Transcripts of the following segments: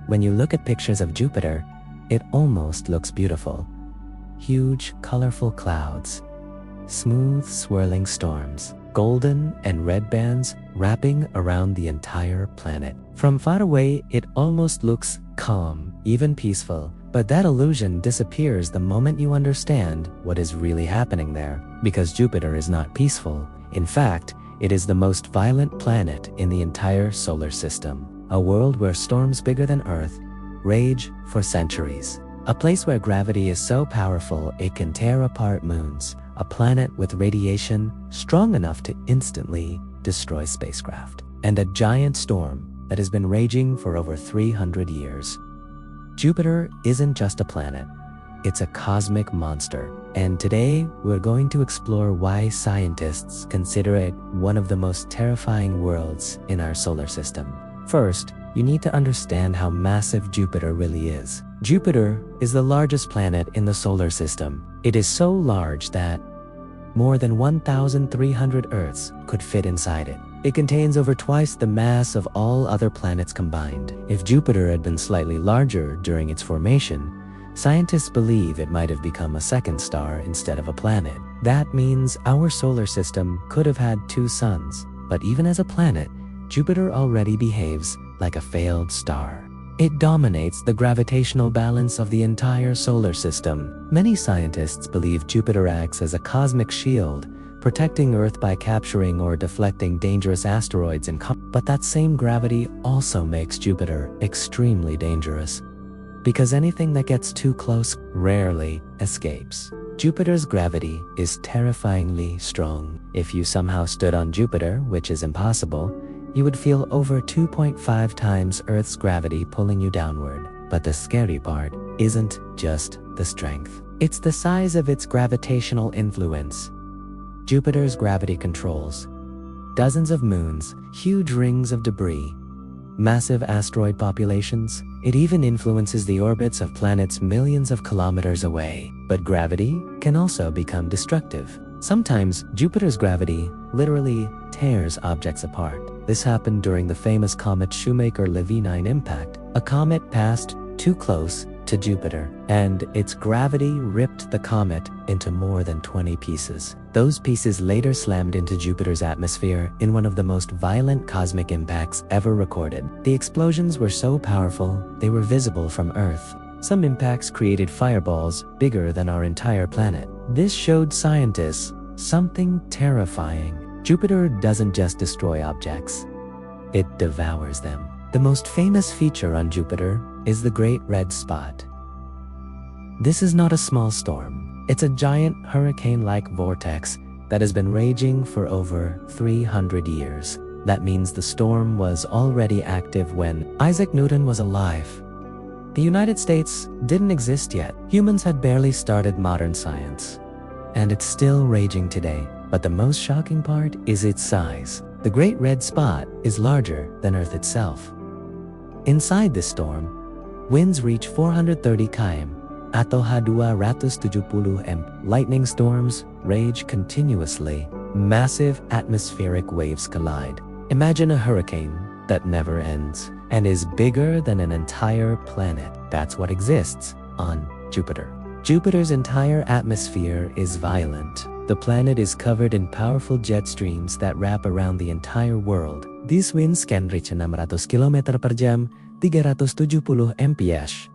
When you look at pictures of Jupiter, it almost looks beautiful. Huge, colorful clouds, smooth, swirling storms, golden and red bands wrapping around the entire planet. From far away, it almost looks calm, even peaceful, but that illusion disappears the moment you understand what is really happening there. Because Jupiter is not peaceful. In fact, it is the most violent planet in the entire solar system. A world where storms bigger than Earth rage for centuries. A place where gravity is so powerful it can tear apart moons. A planet with radiation strong enough to instantly destroy spacecraft. And a giant storm that has been raging for over 300 years. Jupiter isn't just a planet, it's a cosmic monster. And today, we're going to explore why scientists consider it one of the most terrifying worlds in our solar system. First, you need to understand how massive Jupiter really is. Jupiter is the largest planet in the solar system. It is so large that more than 1,300 Earths could fit inside it. It contains over twice the mass of all other planets combined. If Jupiter had been slightly larger during its formation, scientists believe it might have become a second star instead of a planet. That means our solar system could have had two suns. But even as a planet, Jupiter already behaves like a failed star. It dominates the gravitational balance of the entire solar system. Many scientists believe Jupiter acts as a cosmic shield, protecting Earth by capturing or deflecting dangerous asteroids and comets. But that same gravity also makes Jupiter extremely dangerous, because anything that gets too close rarely escapes. Jupiter's gravity is terrifyingly strong. If you somehow stood on Jupiter, which is impossible, you would feel over 2.5 times Earth's gravity pulling you downward. But the scary part isn't just the strength. It's the size of its gravitational influence. Jupiter's gravity controls dozens of moons, huge rings of debris, massive asteroid populations. It even influences the orbits of planets millions of kilometers away. But gravity can also become destructive. Sometimes Jupiter's gravity literally tears objects apart. This happened during the famous comet Shoemaker-Levy 9 impact. A comet passed too close to Jupiter, and its gravity ripped the comet into more than 20 pieces. Those pieces later slammed into Jupiter's atmosphere in one of the most violent cosmic impacts ever recorded. The explosions were so powerful, they were visible from Earth. Some impacts created fireballs bigger than our entire planet. This showed scientists something terrifying. Jupiter doesn't just destroy objects, it devours them. The most famous feature on Jupiter is the Great Red Spot. This is not a small storm. It's a giant hurricane-like vortex that has been raging for over 300 years. That means the storm was already active when Isaac Newton was alive. The United States didn't exist yet. Humans had barely started modern science. And it's still raging today. But the most shocking part is its size. The Great Red Spot is larger than Earth itself. Inside this storm, winds reach 430 km atau 270 m. Lightning storms rage continuously. Massive atmospheric waves collide. Imagine a hurricane that never ends and is bigger than an entire planet. That's what exists on Jupiter. Jupiter's entire atmosphere is violent. The planet is covered in powerful jet streams that wrap around the entire world. These winds can reach 600 km per jam, 370 mph.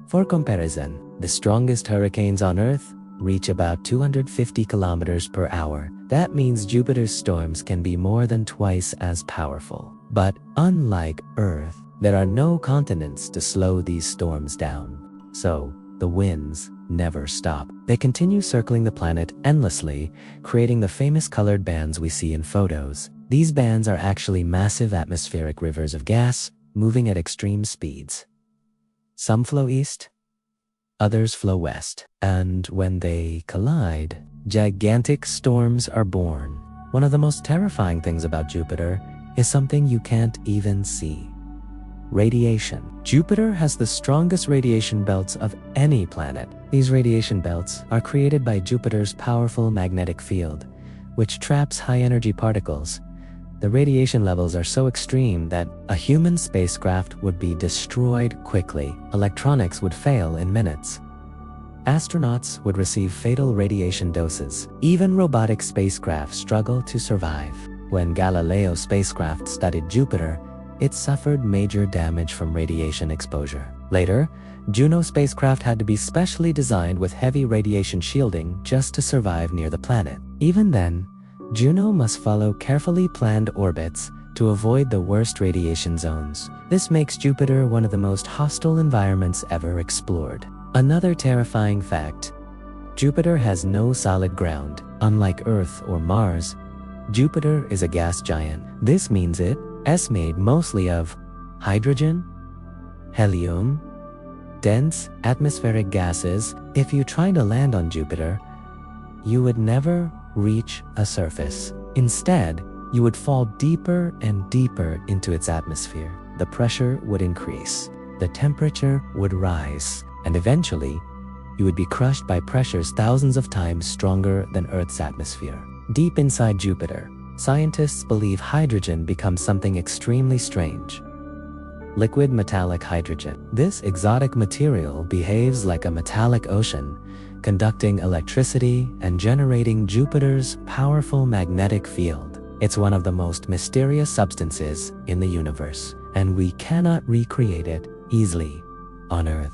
For comparison, the strongest hurricanes on Earth reach about 250 kilometers per hour. That means Jupiter's storms can be more than twice as powerful. But unlike Earth, there are no continents to slow these storms down. So the winds never stop. They continue circling the planet endlessly, creating the famous colored bands we see in photos. These bands are actually massive atmospheric rivers of gas moving at extreme speeds. Some flow east, others flow west. And when they collide, gigantic storms are born. One of the most terrifying things about Jupiter is something you can't even see: radiation. Jupiter has the strongest radiation belts of any planet. These radiation belts are created by Jupiter's powerful magnetic field, which traps high-energy particles The radiation levels are so extreme that a human spacecraft would be destroyed quickly. Electronics would fail in minutes. Astronauts would receive fatal radiation doses. Even robotic spacecraft struggle to survive. When Galileo spacecraft studied Jupiter, it suffered major damage from radiation exposure. Later, Juno spacecraft had to be specially designed with heavy radiation shielding just to survive near the planet. Even then, Juno must follow carefully planned orbits to avoid the worst radiation zones. This makes Jupiter one of the most hostile environments ever explored. Another terrifying fact: Jupiter has no solid ground. Unlike Earth or Mars, Jupiter is a gas giant. This means it is made mostly of hydrogen, helium, dense atmospheric gases. If you try to land on Jupiter, you would never reach a surface. Instead, you would fall deeper and deeper into its atmosphere. The pressure would increase, the temperature would rise, and eventually, you would be crushed by pressures thousands of times stronger than Earth's atmosphere. Deep inside Jupiter, scientists believe hydrogen becomes something extremely strange. Liquid metallic hydrogen. This exotic material behaves like a metallic ocean, conducting electricity and generating Jupiter's powerful magnetic field. It's one of the most mysterious substances in the universe, and we cannot recreate it easily on Earth.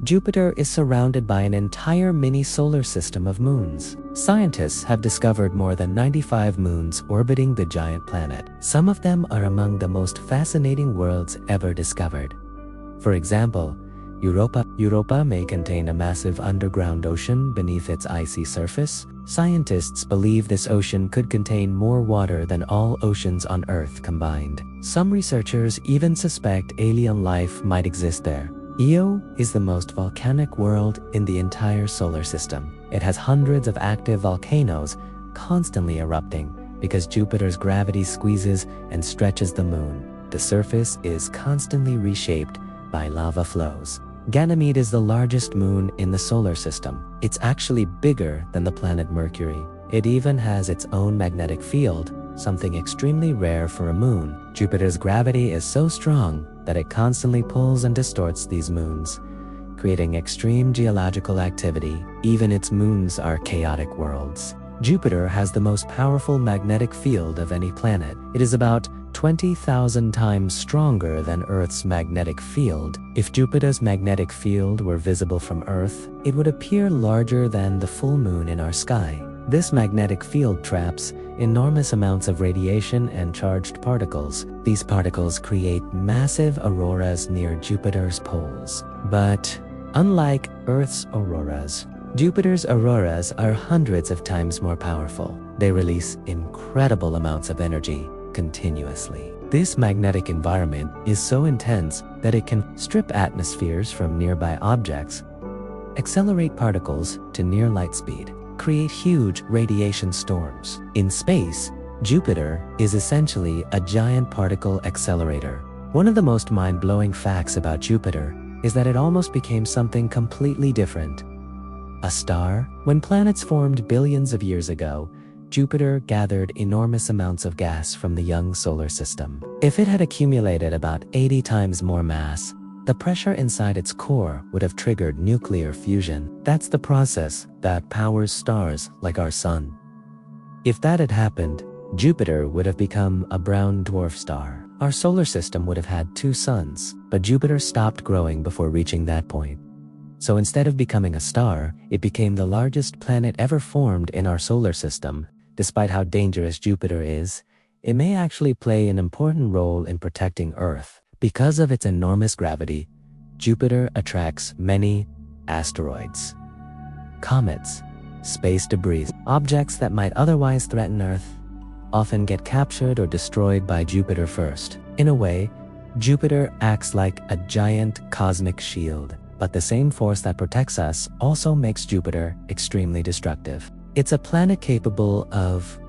Jupiter is surrounded by an entire mini solar system of moons. Scientists have discovered more than 95 moons orbiting the giant planet. Some of them are among the most fascinating worlds ever discovered. For example, Europa may contain a massive underground ocean beneath its icy surface. Scientists believe this ocean could contain more water than all oceans on Earth combined. Some researchers even suspect alien life might exist there. Io is the most volcanic world in the entire solar system. It has hundreds of active volcanoes constantly erupting because Jupiter's gravity squeezes and stretches the moon. The surface is constantly reshaped by lava flows. Ganymede is the largest moon in the solar system. It's actually bigger than the planet Mercury. It even has its own magnetic field, something extremely rare for a moon. Jupiter's gravity is so strong that it constantly pulls and distorts these moons, creating extreme geological activity. Even its moons are chaotic worlds. Jupiter has the most powerful magnetic field of any planet. It is about 20,000 times stronger than Earth's magnetic field. If Jupiter's magnetic field were visible from Earth, it would appear larger than the full moon in our sky. This magnetic field traps enormous amounts of radiation and charged particles. These particles create massive auroras near Jupiter's poles. But unlike Earth's auroras, Jupiter's auroras are hundreds of times more powerful. They release incredible amounts of energy continuously. This magnetic environment is so intense that it can strip atmospheres from nearby objects, accelerate particles to near light speed, create huge radiation storms. In space, Jupiter is essentially a giant particle accelerator. One of the most mind-blowing facts about Jupiter is that it almost became something completely different. A star? When planets formed billions of years ago, Jupiter gathered enormous amounts of gas from the young solar system. If it had accumulated about 80 times more mass, the pressure inside its core would have triggered nuclear fusion. That's the process that powers stars like our Sun. If that had happened, Jupiter would have become a brown dwarf star. Our solar system would have had 2 suns, but Jupiter stopped growing before reaching that point. So instead of becoming a star, it became the largest planet ever formed in our solar system. Despite how dangerous Jupiter is, it may actually play an important role in protecting Earth. Because of its enormous gravity, Jupiter attracts many asteroids, comets, space debris. Objects that might otherwise threaten Earth often get captured or destroyed by Jupiter first. In a way, Jupiter acts like a giant cosmic shield, but the same force that protects us also makes Jupiter extremely destructive. It's a planet capable of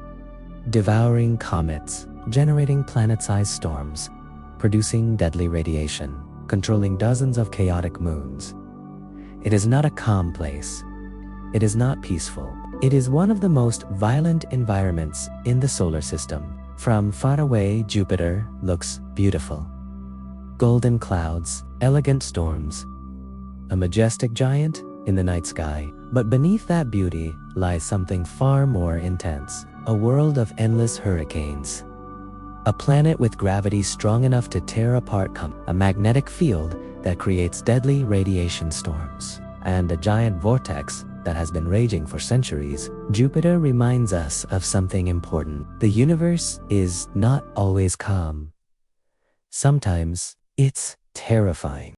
devouring comets, generating planet-sized storms, producing deadly radiation, controlling dozens of chaotic moons. It is not a calm place. It is not peaceful. It is one of the most violent environments in the solar system. From far away, Jupiter looks beautiful. Golden clouds, elegant storms, a majestic giant in the night sky. But beneath that beauty lies something far more intense, a world of endless hurricanes. A planet with gravity strong enough to tear apart comets, a magnetic field that creates deadly radiation storms, and a giant vortex that has been raging for centuries. Jupiter reminds us of something important. The universe is not always calm. Sometimes it's terrifying.